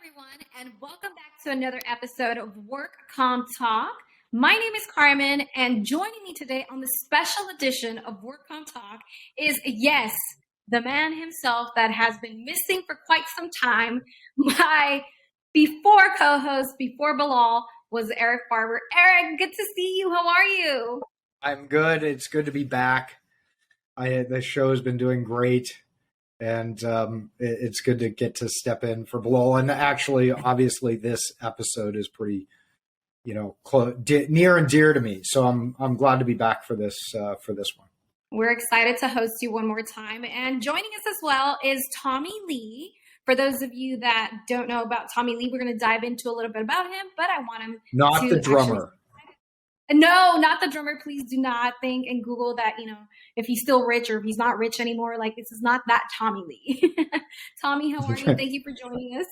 everyone, and welcome back to another episode of Work Comp Talk. My name is Carmen, and joining me today on the special edition of Work Comp Talk is, yes, the man himself that has been missing for quite some time. My before co-host, before Bilal, was Eric Farber. Eric, good to see you. How are you? I'm good. It's good to be back. The show has been doing great. And it's good to get to step in for Bilal. And actually, obviously, this episode is pretty, near and dear to me. So I'm glad to be back for this one. We're excited to host you one more time. And joining us as well is Tommy Lee. For those of you that don't know about Tommy Lee, we're going to dive into a little bit about him, but I want him not the drummer. No, not the drummer. Please do not think and Google that, if he's still rich or if he's not rich anymore. Like, this is not that Tommy Lee. Tommy, how are you? Thank you for joining us.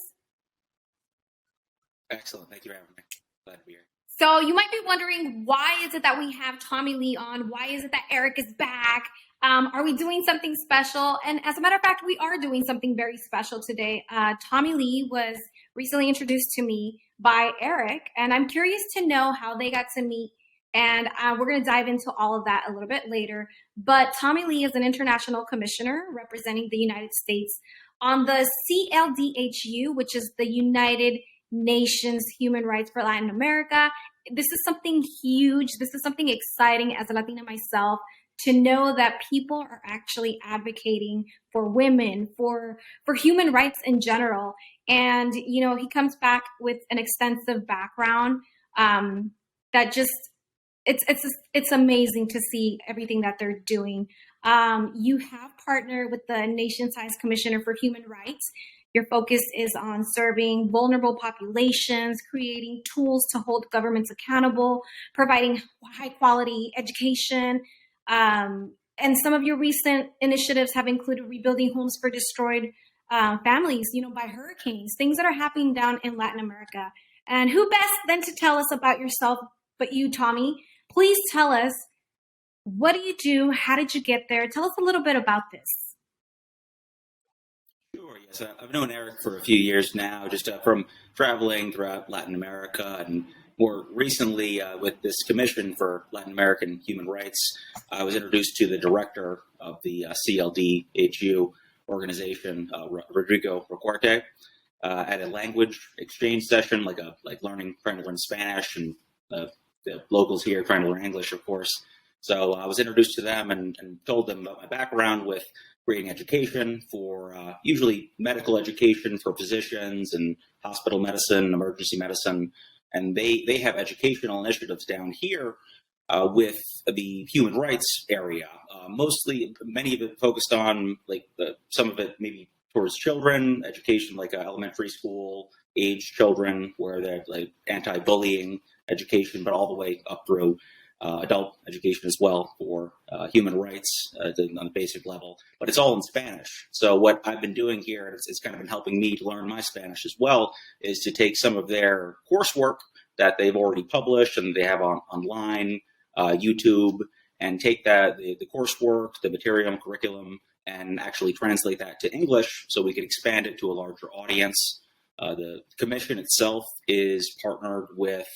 Excellent. Thank you for having me. Glad to be here. So you might be wondering, why is it that we have Tommy Lee on? Why is it that Eric is back? Are we doing something special? And as a matter of fact, we are doing something very special today. Tommy Lee was recently introduced to me by Eric, and I'm curious to know how they got to meet. And we're going to dive into all of that a little bit later. But Tommy Lee is an international commissioner representing the United States on the CLDHU, which is the United Nations Human Rights for Latin America. This is something huge. This is something exciting as a Latina myself, to know that people are actually advocating for women, for human rights in general. And, he comes back with an extensive background that just, it's amazing to see everything that they're doing. You have partnered with the Nation-Sized Commissioner for Human Rights. Your focus is on serving vulnerable populations, creating tools to hold governments accountable, providing high quality education. And some of your recent initiatives have included rebuilding homes for destroyed families, by hurricanes, things that are happening down in Latin America. And who best than to tell us about yourself but you, Tommy? Please tell us, what do you do? How did you get there? Tell us a little bit about this. Sure, yes. I've known Eric for a few years now, just from traveling throughout Latin America, and more recently with this Commission for Latin American Human Rights. I was introduced to the director of the CLDHU organization, Rodrigo Recorte, at a language exchange session, trying to learn Spanish, and the locals here trying to learn English, of course. So I was introduced to them and told them about my background with creating education for usually medical education for physicians and hospital medicine, emergency medicine. And they have educational initiatives down here with the human rights area. Mostly, many of it focused on some of it maybe towards children, education elementary school age children, where they're anti-bullying education, but all the way up through adult education as well for human rights on the basic level. But it's all in Spanish. So what I've been doing here, and it's kind of been helping me to learn my Spanish as well, is to take some of their coursework that they've already published and they have online, YouTube, and take the coursework, the material, curriculum, and actually translate that to English so we can expand it to a larger audience. The commission itself is partnered with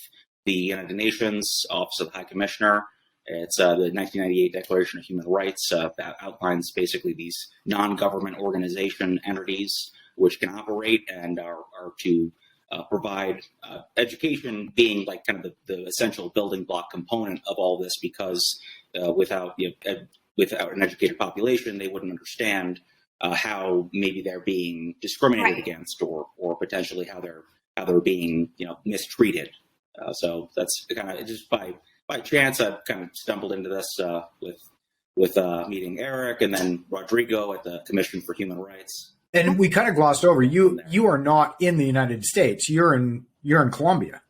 the United Nations Office of the High Commissioner. It's the 1998 Declaration of Human Rights that outlines basically these non-government organization entities which can operate and are to provide education, being kind of the essential building block component of all this, because without an educated population, they wouldn't understand how maybe they're being discriminated against, or potentially how they're being mistreated. So that's kind of just by chance I've kind of stumbled into this with meeting Eric and then Rodrigo at the Commission for Human Rights. And we kind of glossed over, you are not in the United States. You're in Colombia.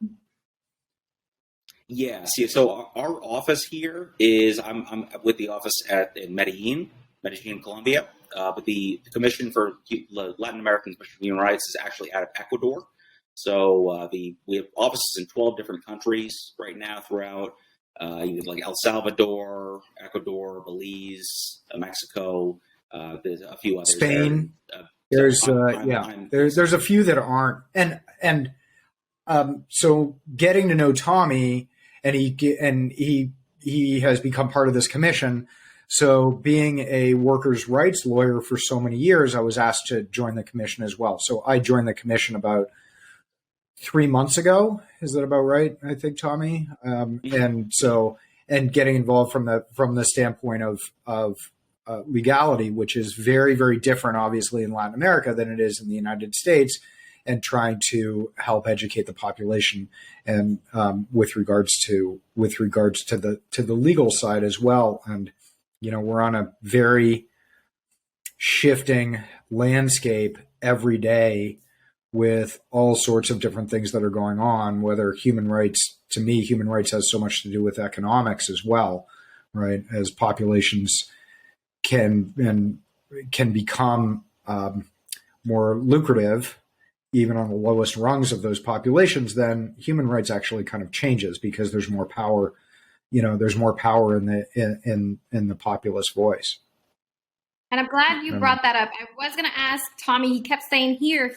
Yes. Yeah, so our office here is I'm with the office in Medellín, Colombia. But the Commission for Latin American Commission for Human Rights is actually out of Ecuador. So we have offices in 12 different countries right now throughout, like El Salvador, Ecuador, Belize, Mexico. There's a few others. Spain. There's there's a few that aren't, and so getting to know Tommy, and he has become part of this commission. So being a workers' rights lawyer for so many years, I was asked to join the commission as well. So I joined the commission about 3 months ago. Is that about right? I think, Tommy. And getting involved from the standpoint of legality, which is very, very different, obviously, in Latin America than it is in the United States, and trying to help educate the population, and with regards to the legal side as well. And we're on a very shifting landscape every day with all sorts of different things that are going on, whether human rights, to me, human rights has so much to do with economics as well, right? As populations can become more lucrative, even on the lowest rungs of those populations, then human rights actually kind of changes because there's more power. There's more power in the populist voice. And I'm glad you brought that up. I was going to ask Tommy, he kept saying here.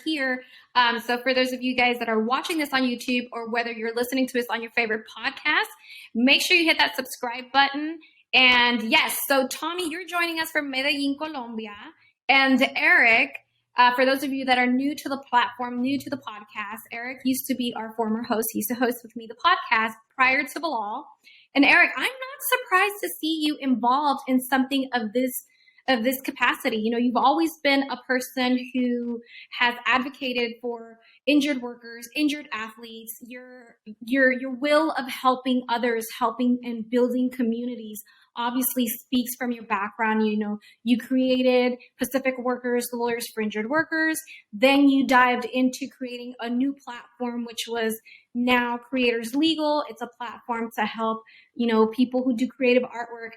So for those of you guys that are watching this on YouTube, or whether you're listening to us on your favorite podcast, make sure you hit that subscribe button. And yes, so Tommy, you're joining us from Medellín, Colombia. And Eric, for those of you that are new to the platform, new to the podcast, Eric used to be our former host. He used to host with me the podcast prior to Bilal. And Eric, I'm not surprised to see you involved in something of this capacity. You've always been a person who has advocated for injured workers, injured athletes, your will of helping others, helping and building communities obviously speaks from your background. You created Pacific Workers, Lawyers for Injured Workers. Then you dived into creating a new platform, which was now Creators Legal. It's a platform to help, people who do creative artwork.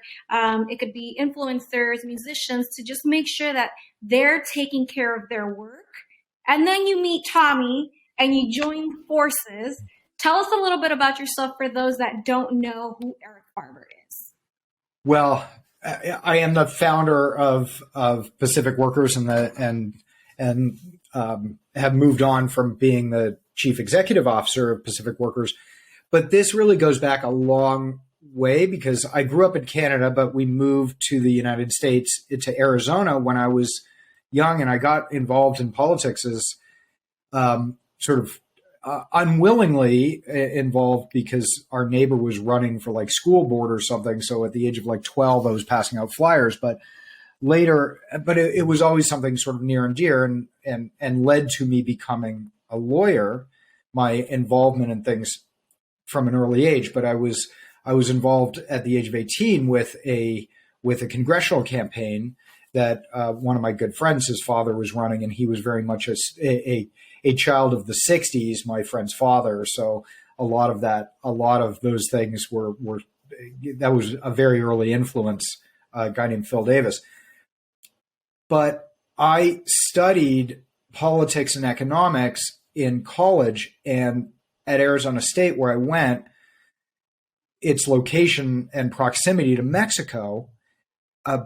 It could be influencers, musicians, to just make sure that they're taking care of their work. And then you meet Tommy and you join forces. Tell us a little bit about yourself for those that don't know who Eric Farber is. Well, I am the founder of Pacific Workers and have moved on from being the chief executive officer of Pacific Workers. But this really goes back a long way because I grew up in Canada, but we moved to the United States, to Arizona when I was young, and I got involved in politics as sort of unwillingly involved because our neighbor was running for like school board or something. So at the age of like 12, I was passing out flyers, but it was always something sort of near and dear and led to me becoming a lawyer, my involvement in things from an early age. But I was involved at the age of 18 with a congressional campaign that one of my good friends, his father, was running, and he was very much a child of the 60s, my friend's father. So a lot of those things that was a very early influence, a guy named Phil Davis. But I studied politics and economics in college, and at Arizona State, where I went, its location and proximity to Mexico,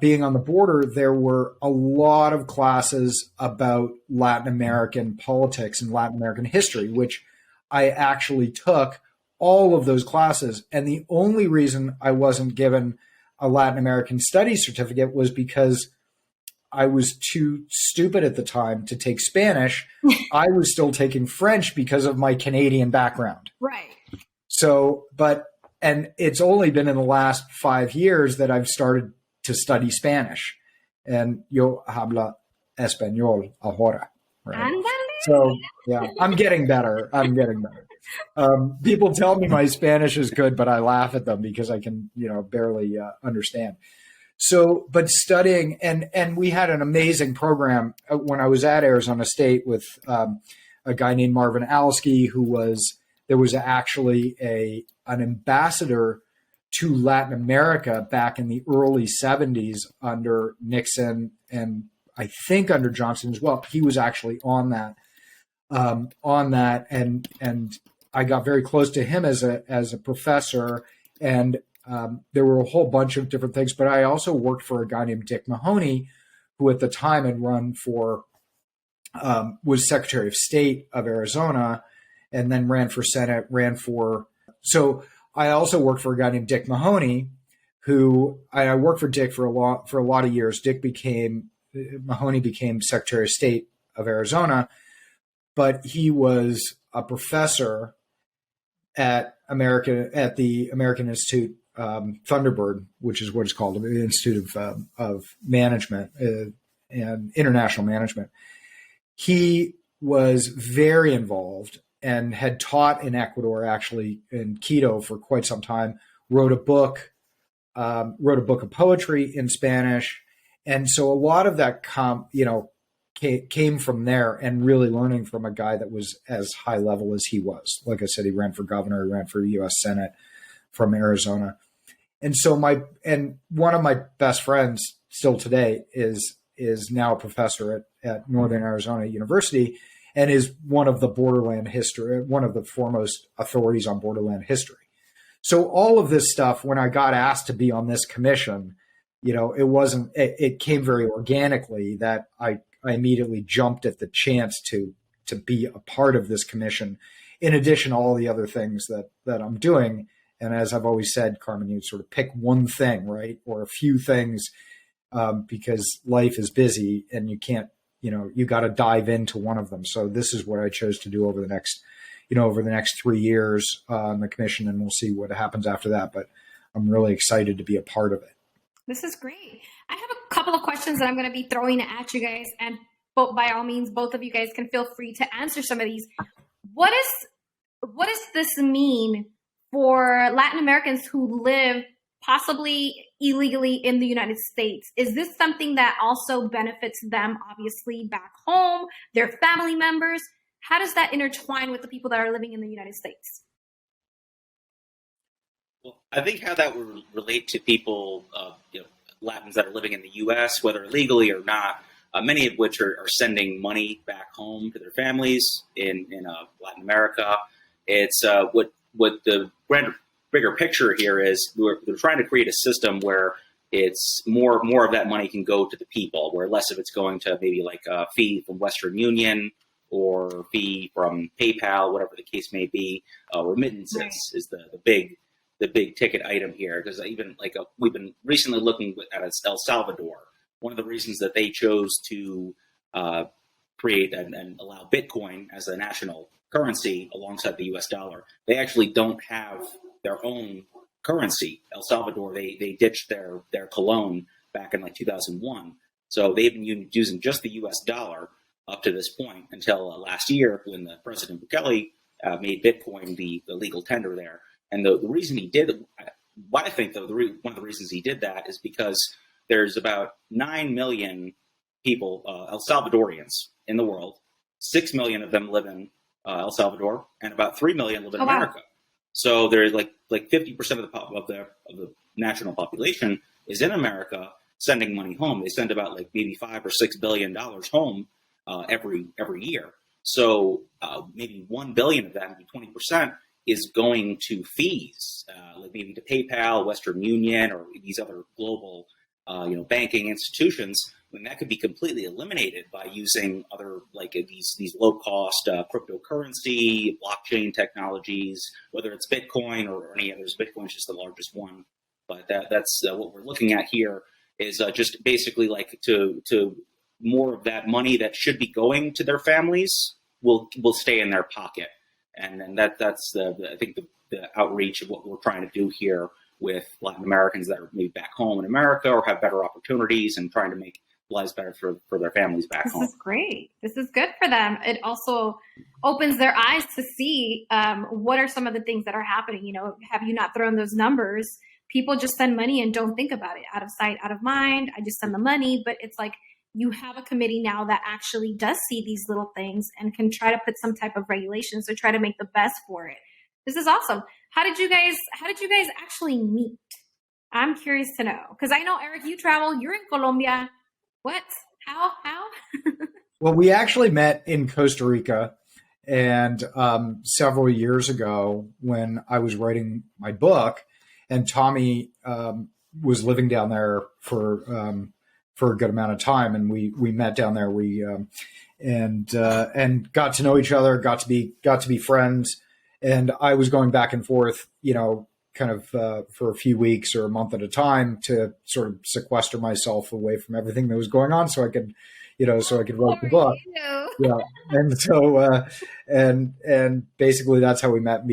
being on the border, there were a lot of classes about Latin American politics and Latin American history, which I actually took all of those classes. And the only reason I wasn't given a Latin American studies certificate was because I was too stupid at the time to take Spanish. I was still taking French because of my Canadian background. Right. And it's only been in the last 5 years that I've started to study Spanish, and yo habla español ahora. Right? So yeah, I'm getting better. People tell me my Spanish is good, but I laugh at them because I can, barely understand. So, but studying, and we had an amazing program when I was at Arizona State with a guy named Marvin Alsky, there was actually an ambassador to Latin America back in the early 70s under Nixon, and I think under Johnson as well. He was actually on that, and I got very close to him as a professor, and there were a whole bunch of different things. But I also worked for a guy named Dick Mahoney, who at the time had run for was Secretary of State of Arizona, and then ran for Senate, so I also worked for a guy named Dick Mahoney, who I worked for Dick for a lot of years. Mahoney became Secretary of State of Arizona, but he was a professor at the American Institute, Thunderbird, which is what it's called, the Institute of Management and International Management. He was very involved and had taught in Ecuador, actually in Quito, for quite some time. Wrote a book of poetry in Spanish, and so a lot of that came from there, and really learning from a guy that was as high level as he was. Like I said, he ran for governor, he ran for U.S. Senate from Arizona, and so one of my best friends still today is now a professor at Northern Arizona University, and is one of the foremost authorities on borderland history. So all of this stuff, when I got asked to be on this commission, it came very organically that I immediately jumped at the chance to be a part of this commission, in addition to all the other things that I'm doing. And as I've always said, Carmen, you sort of pick one thing, right? Or a few things, because life is busy and you can't, you got to dive into one of them. So this is what I chose to do over the next 3 years on the commission, and we'll see what happens after that. But I'm really excited to be a part of it. This is great. I have a couple of questions that I'm going to be throwing at you guys, and by all means, both of you guys can feel free to answer some of these. What does this mean for Latin Americans who live possibly illegally in the United States? Is this something that also benefits them, obviously, back home, their family members? How does that intertwine with the people that are living in the United States? Well, I think how that would relate to people, Latins that are living in the U.S., whether illegally or not, many of which are sending money back home to their families in Latin America. It's what the bigger picture here is. They're trying to create a system where it's more of that money can go to the people, where less of it's going to maybe like a fee from Western Union or fee from PayPal, whatever the case may be. Remittances Right. is the big ticket item here, because even we've been recently looking at El Salvador. One of the reasons that they chose to create and allow Bitcoin as a national currency alongside the U.S. dollar, they actually don't have their own currency. El Salvador, they ditched their colon back in 2001, so they've been using just the U.S. dollar up to this point until last year, when the President Bukele made Bitcoin the legal tender there. And the reason he did, what I think though, one of the reasons he did that is because there's about 9 million people, El Salvadorians in the world. 6 million of them live in El Salvador, and about 3 million live in America. So there's like 50% of the national population is in America, sending money home. They send about maybe $5 or $6 billion home every year. So maybe 1 billion of that, maybe 20%, is going to fees, maybe to PayPal, Western Union, or these other global banking institutions. When that could be completely eliminated by using other these low cost cryptocurrency, blockchain technologies, whether it's Bitcoin or any others. Bitcoin is just the largest one, but that's what we're looking at here is just basically to more of that money that should be going to their families will stay in their pocket, and then that's I think the outreach of what we're trying to do here with Latin Americans that are maybe back home in America or have better opportunities and trying to make lives better for their families back home. This is great. This is good for them. It also opens their eyes to see what are some of the things that are happening. Have you not thrown those numbers? People just send money and don't think about it. Out of sight, out of mind. I just send the money. But it's like you have a committee now that actually does see these little things and can try to put some type of regulations or try to make the best for it. This is awesome. How did you guys actually meet? I'm curious to know, because I know, Eric, you travel. You're in Colombia. What? How? Well, we actually met in Costa Rica, and several years ago when I was writing my book, and Tommy was living down there for a good amount of time, and we met down there. and got to know each other, got to be friends. And I was going back and forth, kind of for a few weeks or a month at a time to sort of sequester myself away from everything that was going on, so I could write the book. Yeah, and so and basically that's how we met and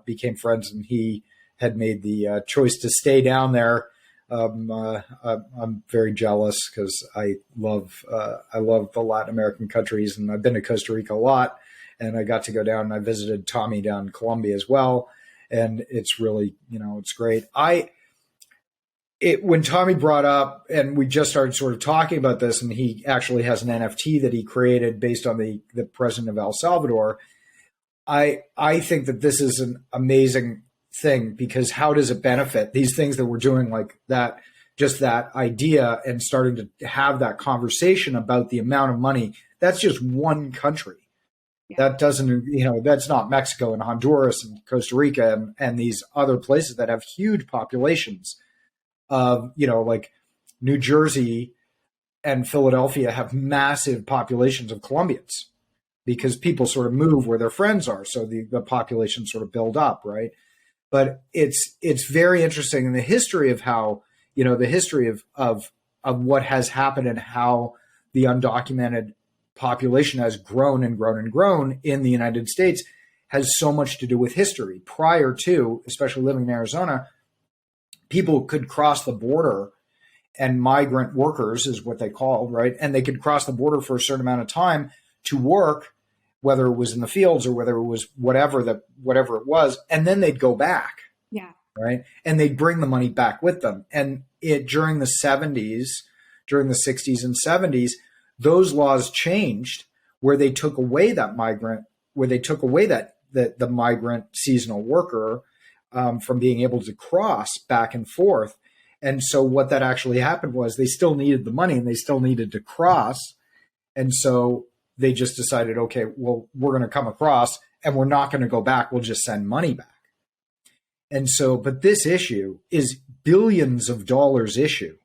became friends. And he had made the choice to stay down there. I'm very jealous because I love the Latin American countries, and I've been to Costa Rica a lot, and I got to go down and I visited Tommy down in Colombia as well. And it's really, it's great. When Tommy brought up, and we just started sort of talking about this, and he actually has an NFT that he created based on the president of El Salvador. I think that this is an amazing thing, because how does it benefit these things that we're doing, like that, just that idea, and starting to have that conversation about the amount of money? That's just one country. Yeah. That doesn't, that's not Mexico and Honduras and Costa Rica and these other places that have huge populations of, like New Jersey and Philadelphia have massive populations of Colombians, because people sort of move where their friends are. So the population sort of build up, right? But it's very interesting in the history of how, the history of what has happened and how the undocumented population has grown and grown and grown in the United States has so much to do with history. Prior to, especially living in Arizona, people could cross the border, and migrant workers is what they called, right? And they could cross the border for a certain amount of time to work, whether it was in the fields or whether it was whatever it was, and then they'd go back. Yeah. Right. And they'd bring the money back with them. And during the 60s and 70s, those laws changed where they took away that the migrant seasonal worker from being able to cross back and forth. And so what that actually happened was they still needed the money and they still needed to cross. And so they just decided, okay, well, we're going to come across and we're not going to go back. We'll just send money back. And so, but this issue is billions of dollars issue.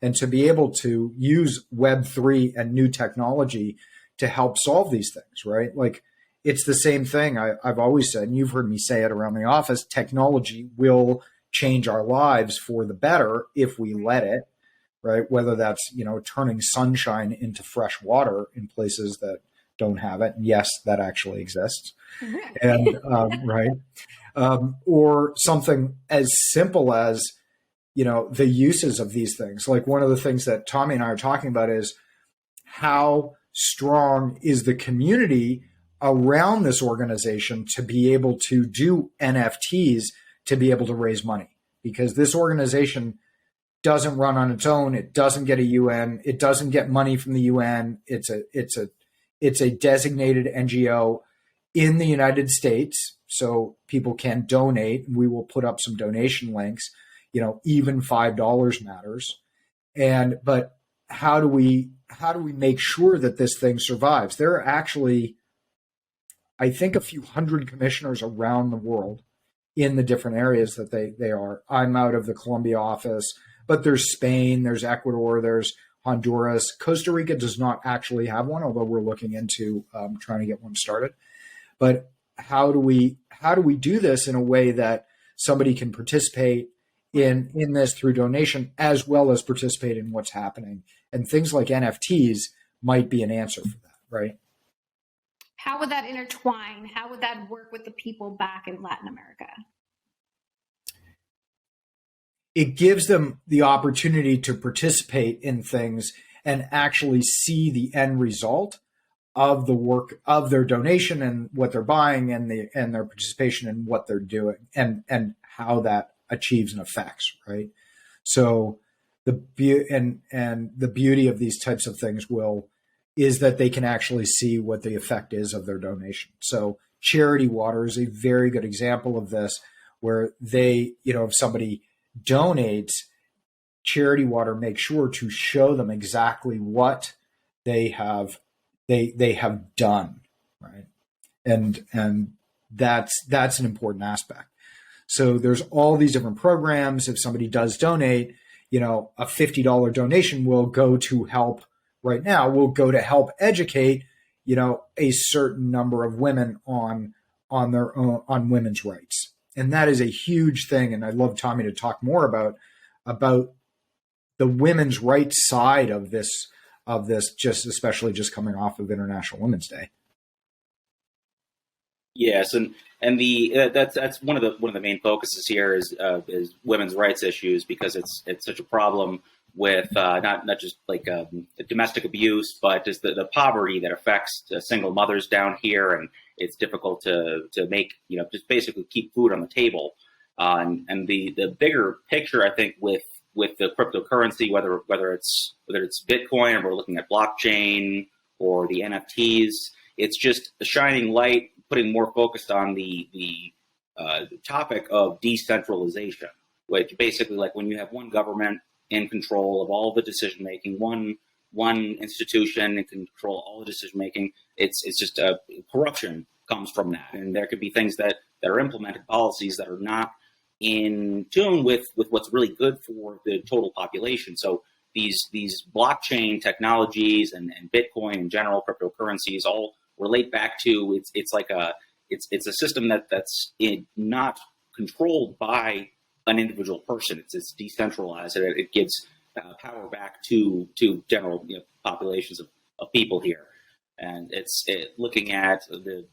And to be able to use Web3 and new technology to help solve these things, right? Like, it's the same thing I've always said, and you've heard me say it around the office, technology will change our lives for the better if we let it, right? Whether that's, turning sunshine into fresh water in places that don't have it. And yes, that actually exists. And, right. Or something as simple as, the uses of these things. Like, one of the things that Tommy and I are talking about is how strong is the community around this organization to be able to do NFTs to be able to raise money, because this organization doesn't run on its own. It doesn't get a UN. It doesn't get money from the UN. It's a designated NGO in the United States. So people can donate. We will put up some donation links, even $5 matters. But how do we make sure that this thing survives? There are actually, I think, a few hundred commissioners around the world in the different areas that they are. I'm out of the Colombia office, but there's Spain, there's Ecuador, there's Honduras. Costa Rica does not actually have one, although we're looking into trying to get one started. But how do we do this in a way that somebody can participate in this through donation, as well as participate in what's happening? And things like NFTs might be an answer for that, right? How would that intertwine? How would that work with the people back in Latin America? It gives them the opportunity to participate in things and actually see the end result of the work of their donation and what they're buying and their participation in what they're doing and how that achieves and affects, right? So the beauty of these types of things is that they can actually see what the effect is of their donation. So Charity Water is a very good example of this, where they, if somebody donates, Charity Water makes sure to show them exactly what they have done, right? And that's an important aspect. So there's all these different programs. If somebody does donate, a $50 donation will go to help. Right now, will go to help educate a certain number of women on their own, on women's rights. And that is a huge thing. And I'd love Tommy to talk more about the women's rights side of this, just especially just coming off of International Women's Day. Yes, and that's one of the main focuses here is women's rights issues, because it's such a problem with not just like domestic abuse, but just the poverty that affects single mothers down here, and it's difficult to make just basically keep food on the table. And the bigger picture, I think, with the cryptocurrency, whether it's Bitcoin, or we're looking at blockchain or the NFTs, it's just a shining light, putting more focused on the topic of decentralization, which basically, like, when you have one government in control of all the decision making, one institution in control all the decision making, it's just corruption comes from that, and there could be things that are implemented, policies that are not in tune with what's really good for the total population. So these blockchain technologies and Bitcoin in general, cryptocurrencies, all relate back to it's a system that's not controlled by an individual person. It's decentralized, and it gives power back to general populations of people here. And it's looking at the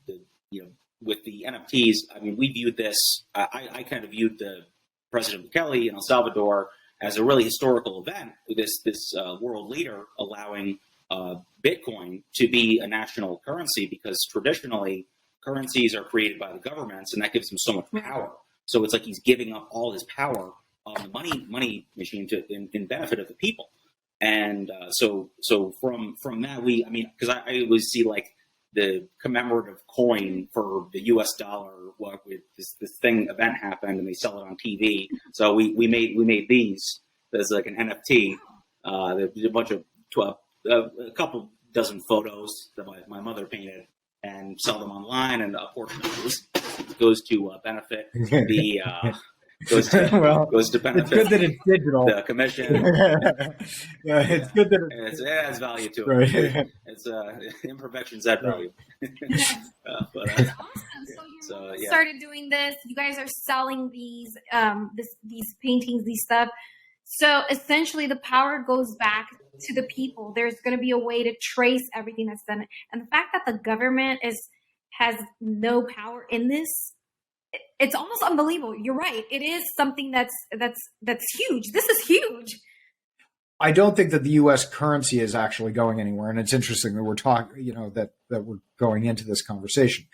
with the NFTs. I mean, we viewed this. I kind of viewed the President Bukele in El Salvador as a really historical event. This world leader allowing Bitcoin to be a national currency, because traditionally currencies are created by the governments, and that gives them so much power. So it's like he's giving up all his power on the money machine in benefit of the people. And so from that, because I always see like the commemorative coin for the U.S. dollar. With this event happened, and they sell it on TV. So we made these. There's like an NFT. There's a bunch of a couple dozen photos that my mother painted, and sell them online, and a portion of this goes to benefit the goes to benefit. It's good that it's digital. The commission. Yeah, it's good that it adds value to it. Right. It's imperfections add value. That's awesome. So you started doing this. You guys are selling these these paintings, these stuff. So essentially, the power goes back to the people. There's going to be a way to trace everything that's done, and the fact that the government has no power in this, it's almost unbelievable. You're right. It is something that's huge. This is huge. I don't think that the U.S. currency is actually going anywhere, and it's interesting that we're talking, that we're going into this conversation.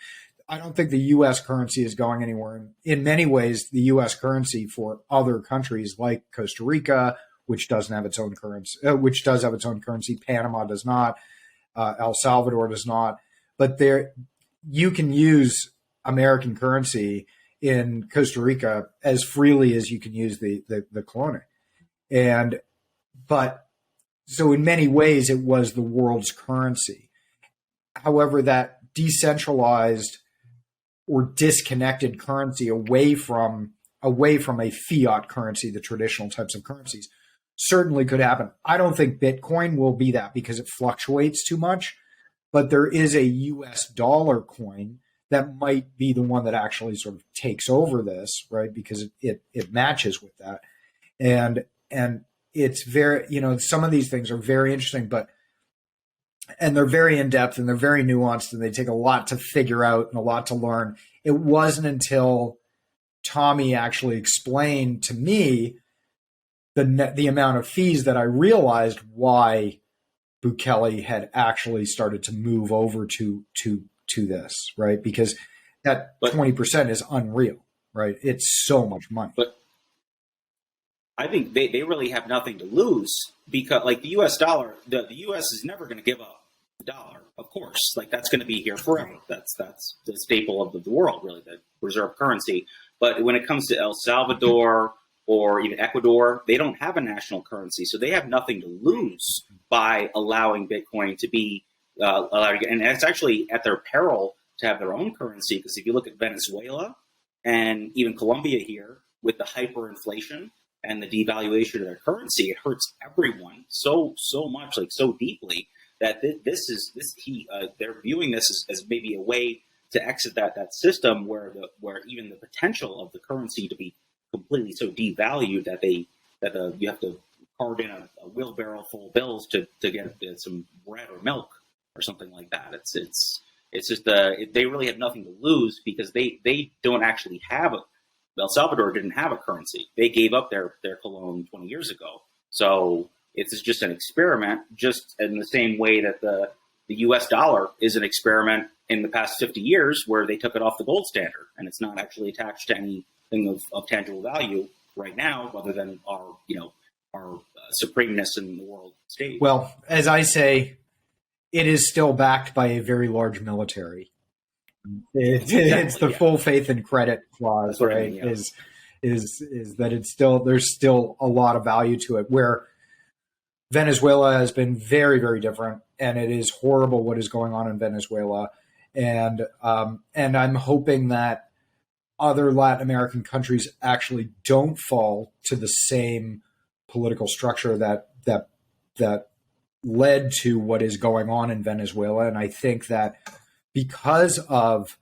I don't think the U.S. currency is going anywhere. In many ways, the U.S. currency for other countries like Costa Rica, which doesn't have its own currency, which does have its own currency, Panama does not, El Salvador does not, but you can use American currency in Costa Rica as freely as you can use the colón. But so in many ways, it was the world's currency. However, that decentralized or disconnected currency away from a fiat currency, the traditional types of currencies, certainly could happen. I don't think Bitcoin will be that, because it fluctuates too much, but there is a US dollar coin that might be the one that actually sort of takes over this, right? Because it matches with that. And it's very, some of these things are very interesting, and they're very in-depth, and they're very nuanced, and they take a lot to figure out and a lot to learn. It wasn't until Tommy actually explained to me the amount of fees that I realized why Bukele had actually started to move over to this, right? Because that 20% is unreal, right? It's so much money. But I think they really have nothing to lose, because like the U.S. dollar, the U.S. is never going to give up the dollar, of course. Like that's going to be here forever. That's the staple of the world, really, the reserve currency. But when it comes to El Salvador or even Ecuador, they don't have a national currency, so they have nothing to lose by allowing Bitcoin to be allowed. And it's actually at their peril to have their own currency, because if you look at Venezuela and even Colombia here, with the hyperinflation and the devaluation of their currency, it hurts everyone so much, like so deeply, that they're viewing this as maybe a way to exit that system where even the potential of the currency to be completely so devalued that you have to cart in a wheelbarrow full of bills to get some bread or milk or something like that. It's just they really have nothing to lose because they don't actually have El Salvador didn't have a currency. They gave up their colon 20 years ago. So it's just an experiment, just in the same way that the U.S. dollar is an experiment in the past 50 years where they took it off the gold standard and it's not actually attached to anything of tangible value right now other than our supremeness in the world stage. Well, as I say, it is still backed by a very large military. It's the full faith and credit clause, right? I mean, yeah. Is that there's still a lot of value to it, where Venezuela has been very, very different, and it is horrible what is going on in Venezuela. And I'm hoping that other Latin American countries actually don't fall to the same political structure that led to what is going on in Venezuela. And I think that because of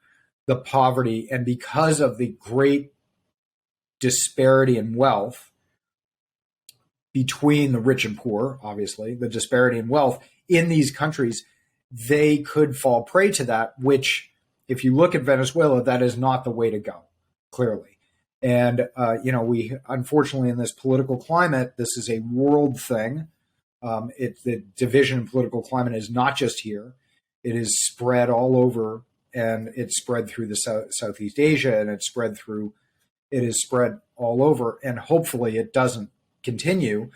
the poverty and because of the great disparity in wealth between the rich and poor, obviously, the disparity in wealth in these countries, they could fall prey to that, which, if you look at Venezuela, that is not the way to go, clearly. And, we, unfortunately, in this political climate, this is a world thing. The division in political climate is not just here. It is spread all over, and it's spread through the Southeast Asia, and it is spread all over, and hopefully it doesn't continue.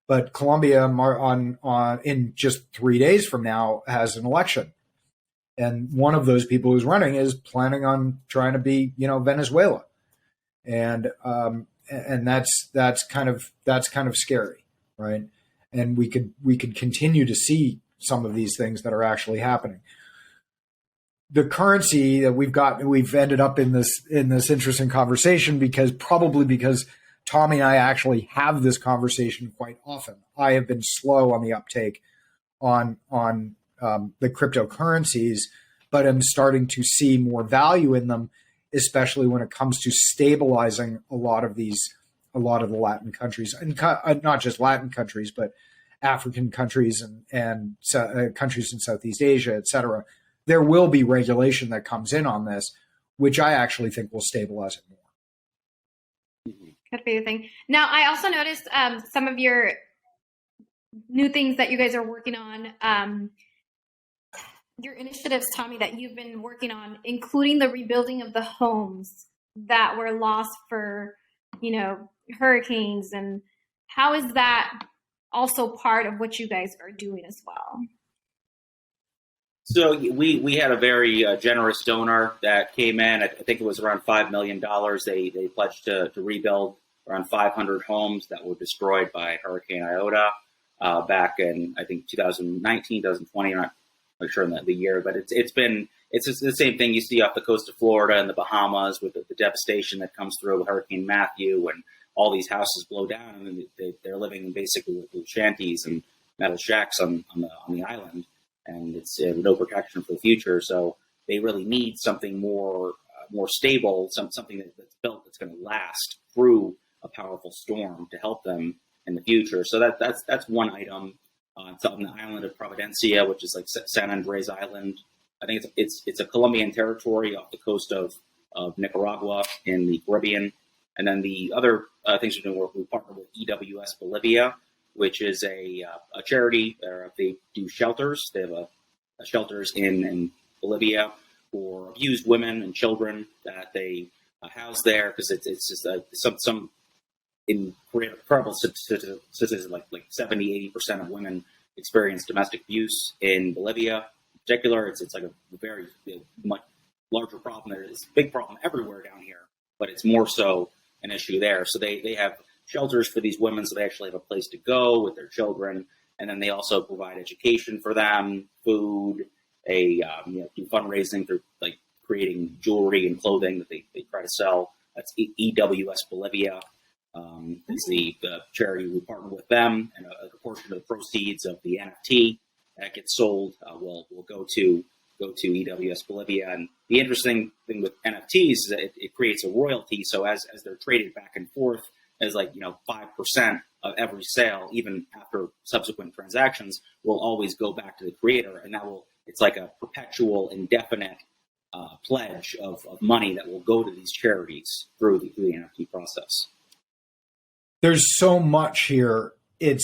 But Colombia, in just 3 days from now, has an election, and one of those people who's running is planning on trying to be, Venezuela, and that's kind of scary, right? And we could continue to see some of these things that are actually happening. The currency that we've ended up in this interesting conversation because Tommy and I actually have this conversation quite often. I have been slow on the uptake on the cryptocurrencies, but I'm starting to see more value in them, especially when it comes to stabilizing a lot of the Latin countries, and not just Latin countries, but African countries and countries in Southeast Asia, et cetera. There will be regulation that comes in on this, which I actually think will stabilize it more. Could be the thing. Now, I also noticed some of your new things that you guys are working on, your initiatives, Tommy, that you've been working on, including the rebuilding of the homes that were lost for, hurricanes. And how is that also part of what you guys are doing as well? So we had a very generous donor that came in. I think it was around $5 million. They pledged to rebuild around 500 homes that were destroyed by Hurricane Iota back in, I think, 2019, 2020. I'm not sure in the year, but it's the same thing you see off the coast of Florida and the Bahamas with the devastation that comes through with Hurricane Matthew, and all these houses blow down, and they're living basically with shanties and metal shacks on the island. And it's no protection for the future. So they really need something more stable, something that's built that's going to last through a powerful storm to help them in the future. So that's one item. It's on the island of Providencia, which is like San Andres Island. I think it's a Colombian territory off the coast of Nicaragua in the Caribbean. And then the other things we're doing, we partner with EWS Bolivia, which is a charity. They do shelters. They have shelters in Bolivia for abused women and children that they house there, because it's just some incredible statistics, like 70-80% of women experience domestic abuse in Bolivia. In particular, it's like a very much larger problem. It's a big problem everywhere down here, but it's more so an issue there. So they have shelters for these women, so they actually have a place to go with their children, and then they also provide education for them, food. They do fundraising through like creating jewelry and clothing that they try to sell. That's EWS Bolivia. Is the charity we partner with them, and a portion of the proceeds of the NFT that gets sold will go to EWS Bolivia. And the interesting thing with NFTs is that it creates a royalty. So as they're traded back and forth, as 5% of every sale, even after subsequent transactions, will always go back to the creator, and it's like a perpetual, indefinite pledge of money that will go to these charities through the NFT process. There's so much here. It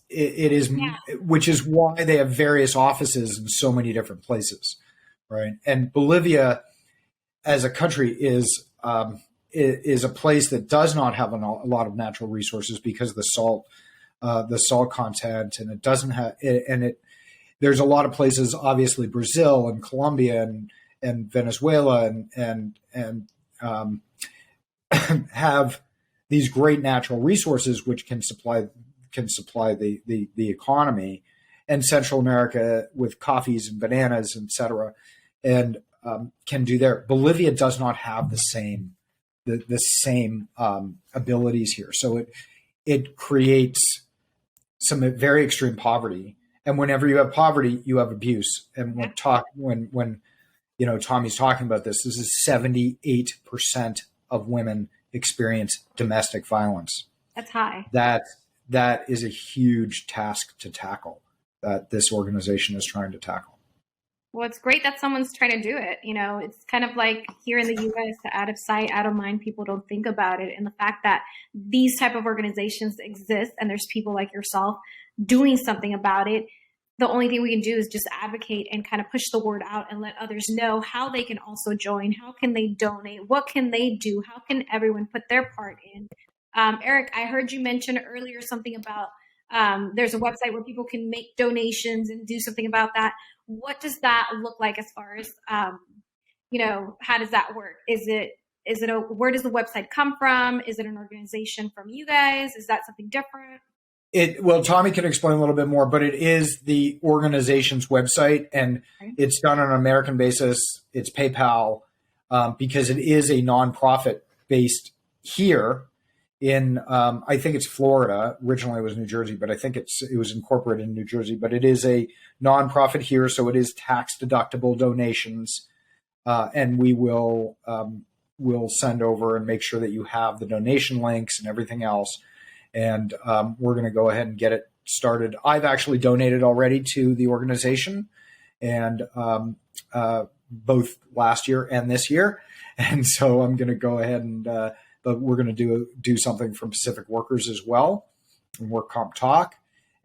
is, which is why they have various offices in so many different places, right? And Bolivia, as a country, is a place that does not have a lot of natural resources because of the salt content, and it doesn't have. There's a lot of places, obviously Brazil and Colombia and Venezuela and have these great natural resources which can supply the economy, and Central America with coffees and bananas, etc., and can do there. Bolivia does not have the same abilities here, so it creates some very extreme poverty. And whenever you have poverty, you have abuse. And when Tommy's talking about this is 78% of women experience domestic violence. That's high. That is a huge task to tackle, that this organization is trying to tackle. Well, it's great that someone's trying to do it. It's kind of like here in the U.S., out of sight, out of mind, people don't think about it. And the fact that these type of organizations exist and there's people like yourself doing something about it, the only thing we can do is just advocate and kind of push the word out and let others know how they can also join. How can they donate? What can they do? How can everyone put their part in? Eric, I heard you mention earlier something about there's a website where people can make donations and do something about that. What does that look like as far as, how does that work? Where does the website come from? Is it an organization from you guys? Is that something different? Well, Tommy can explain a little bit more, but it is the organization's website, and it's done on an American basis. It's PayPal, because it is a nonprofit based here in, I think it's Florida. Originally it was New Jersey, but I think it was incorporated in New Jersey, but it is a nonprofit here. So it is tax deductible donations. And we'll send over and make sure that you have the donation links and everything else. And we're going to go ahead and get it started. I've actually donated already to the organization, and both last year and this year. And so I'm going to go ahead and, but we're going to do something for Pacific workers as well, and work comp talk.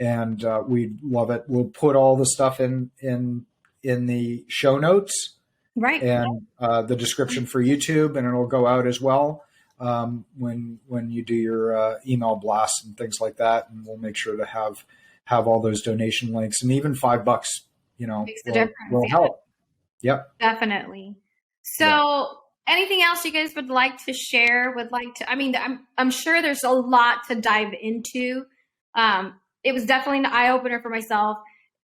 And we'd love it. We'll put all the stuff in the show notes, right? And the description for YouTube, and it'll go out as well. When you do your email blasts and things like that, and we'll make sure to have all those donation links, and even $5, makes the difference. Will help. Yep, definitely. So, anything else you guys would like to share? I'm sure there's a lot to dive into. It was definitely an eye opener for myself.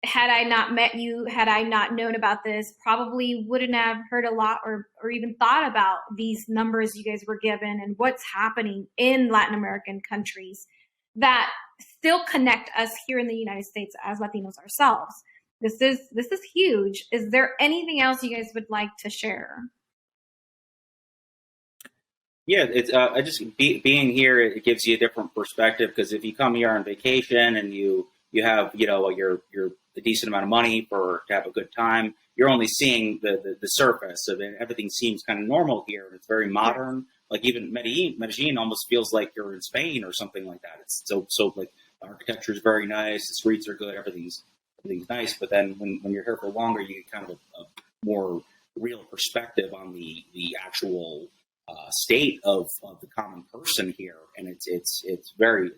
Had I not met you, had I not known about this, probably wouldn't have heard a lot or even thought about these numbers you guys were given and what's happening in Latin American countries that still connect us here in the United States as Latinos ourselves. This is huge. Is there anything else you guys would like to share? Yeah, it's being here, it gives you a different perspective, because if you come here on vacation and you have your a decent amount of money to have a good time, you're only seeing the surface of it. Everything seems kind of normal here, and it's very modern. Like even Medellín almost feels like you're in Spain or something like that. It's so like architecture is very nice, the streets are good, everything's nice. But then when you're here for longer, you get kind of a more real perspective on the actual state of the common person here, and it's very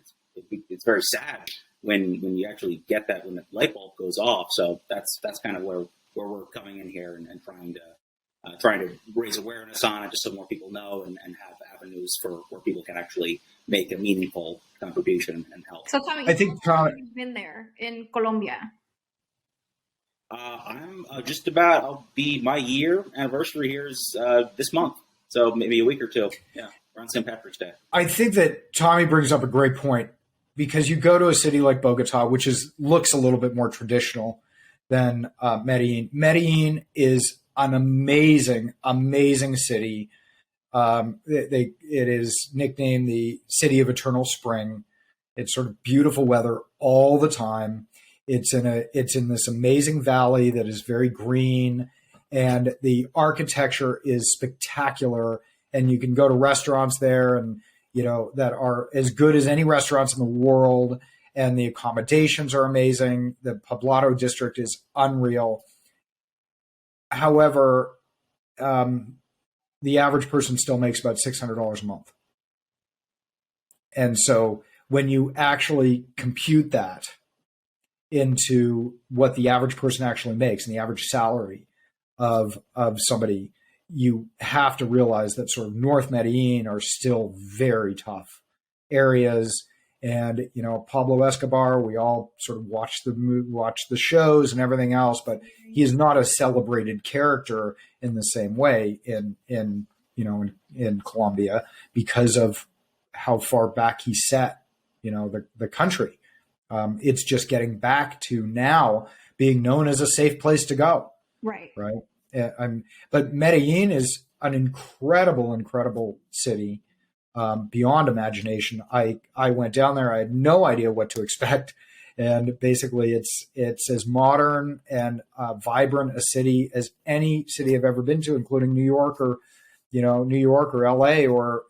sad when you actually get that, when the light bulb goes off. So that's kind of where we're coming in here and trying to raise awareness on it, just so more people know and have avenues for where people can actually make a meaningful contribution and help. So Tommy, I think you've been there in Colombia. I'm my year anniversary here is this month. So maybe a week or two. Yeah, around St. Patrick's Day. I think that Tommy brings up a great point, because you go to a city like Bogota, which looks a little bit more traditional than Medellin. Medellin is an amazing, amazing city. It is nicknamed the City of Eternal Spring. It's sort of beautiful weather all the time. It's in this amazing valley that is very green, and the architecture is spectacular. And you can go to restaurants there, and that are as good as any restaurants in the world. And the accommodations are amazing. The Poblado district is unreal. However, the average person still makes about $600 a month. And so when you actually compute that into what the average person actually makes and the average salary of somebody, you have to realize that sort of North Medellin are still very tough areas. And, Pablo Escobar, we all sort of watch the shows and everything else, but he is not a celebrated character in the same way in Colombia because of how far back he set, the country. It's just getting back to now being known as a safe place to go. Right. But Medellin is an incredible, incredible city. Beyond imagination. I went down there. I had no idea what to expect, and basically, it's as modern and vibrant a city as any city I've ever been to, including New York or LA or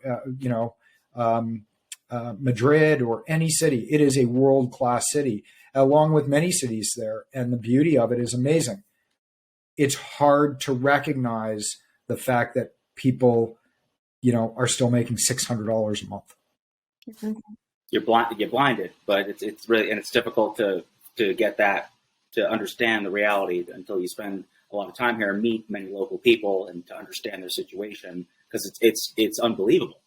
Madrid or any city. It is a world-class city, along with many cities there, and the beauty of it is amazing. It's hard to recognize the fact that people are still making $600 a month. You're blinded, but it's really, and it's difficult to get that, to understand the reality until you spend a lot of time here and meet many local people and to understand their situation, because it's unbelievable.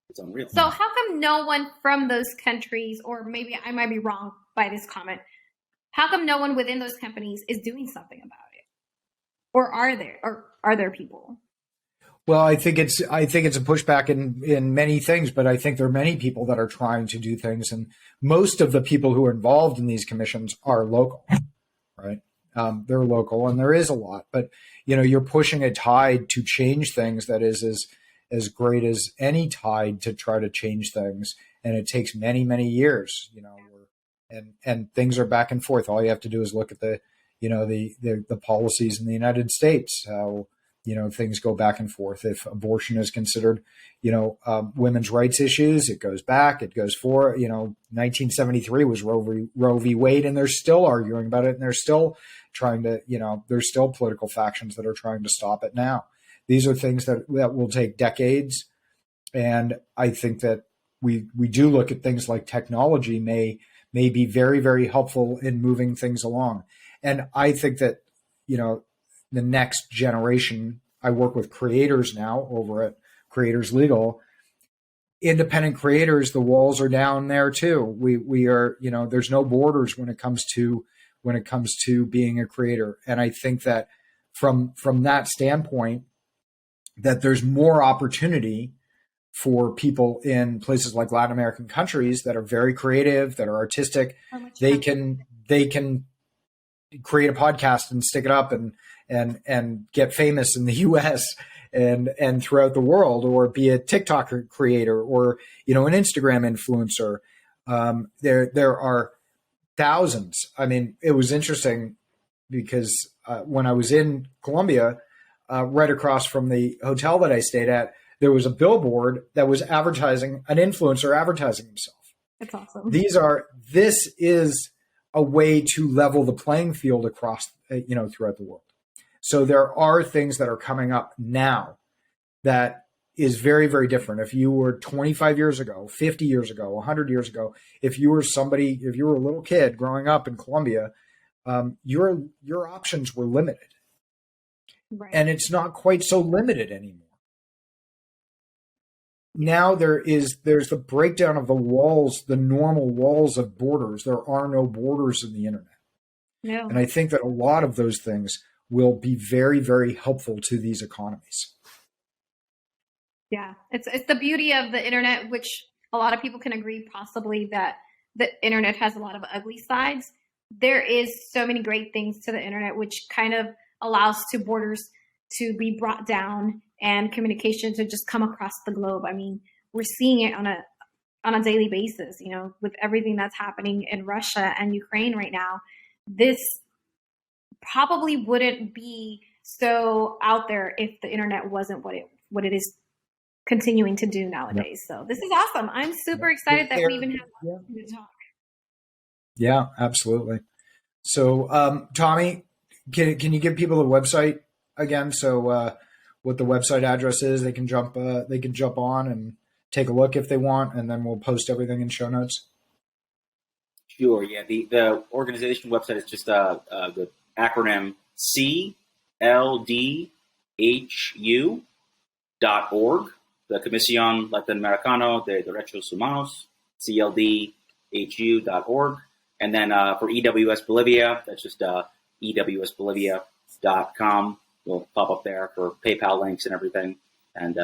It's unreal. So how come no one from those countries, or maybe I might be wrong by this comment, how come no one within those companies is doing something about it? Or are there people? Well, I think it's a pushback in many things, but I think there are many people that are trying to do things, and most of the people who are involved in these commissions are local, right? They're local, and there is a lot, but you're pushing a tide to change things that is as great as any tide to try to change things, and it takes many, many years, and things are back and forth. All you have to do is look at the policies in the United States, how things go back and forth. If abortion is considered, women's rights issues, it goes back, it goes forward. 1973 was Roe v. Wade, and they're still arguing about it, and they're still trying to, there's still political factions that are trying to stop it now. These are things that will take decades, and I think that we do look at things like technology may be very, very helpful in moving things along. And I think that, the next generation, I work with creators now over at Creators Legal. Independent creators, the walls are down there too. We are, there's no borders when it comes to being a creator. And I think that from that standpoint, that there's more opportunity for people in places like Latin American countries that are very creative, that are artistic. They can create a podcast and stick it up and get famous in the US and throughout the world, or be a TikTok creator, or, an Instagram influencer. There are thousands. I mean, it was interesting because when I was in Colombia, right across from the hotel that I stayed at, there was a billboard that was advertising an influencer advertising himself. That's awesome. This is a way to level the playing field across, throughout the world. So there are things that are coming up now that is very, very different. If you were 25 years ago, 50 years ago, 100 years ago, if you were a little kid growing up in Colombia, your options were limited. Right. And it's not quite so limited anymore. Now there's the breakdown of the walls, the normal walls of borders. There are no borders in the internet. No. And I think that a lot of those things will be very, very helpful to these economies. Yeah, it's the beauty of the internet, which a lot of people can agree possibly that the internet has a lot of ugly sides, there is so many great things to the internet, which kind of allows to borders to be brought down and communication to just come across the globe. I mean, we're seeing it on a daily basis, you know, with everything that's happening in Russia and Ukraine right now. This probably wouldn't be so out there if the internet wasn't what it is continuing to do nowadays. Yep. So this is awesome. I'm super excited that we even have to talk. Yeah, absolutely. So, Tommy, can you give people the website again? So, what the website address is, they can jump on and take a look if they want, and then we'll post everything in show notes. Sure. Yeah. The organization website is just the acronym CLDHU.org. The Comisión Latinoamericana de Derechos Humanos, CLDHU.org. And then for EWS Bolivia, that's just EWSbolivia.com. Will pop up there for PayPal links and everything. And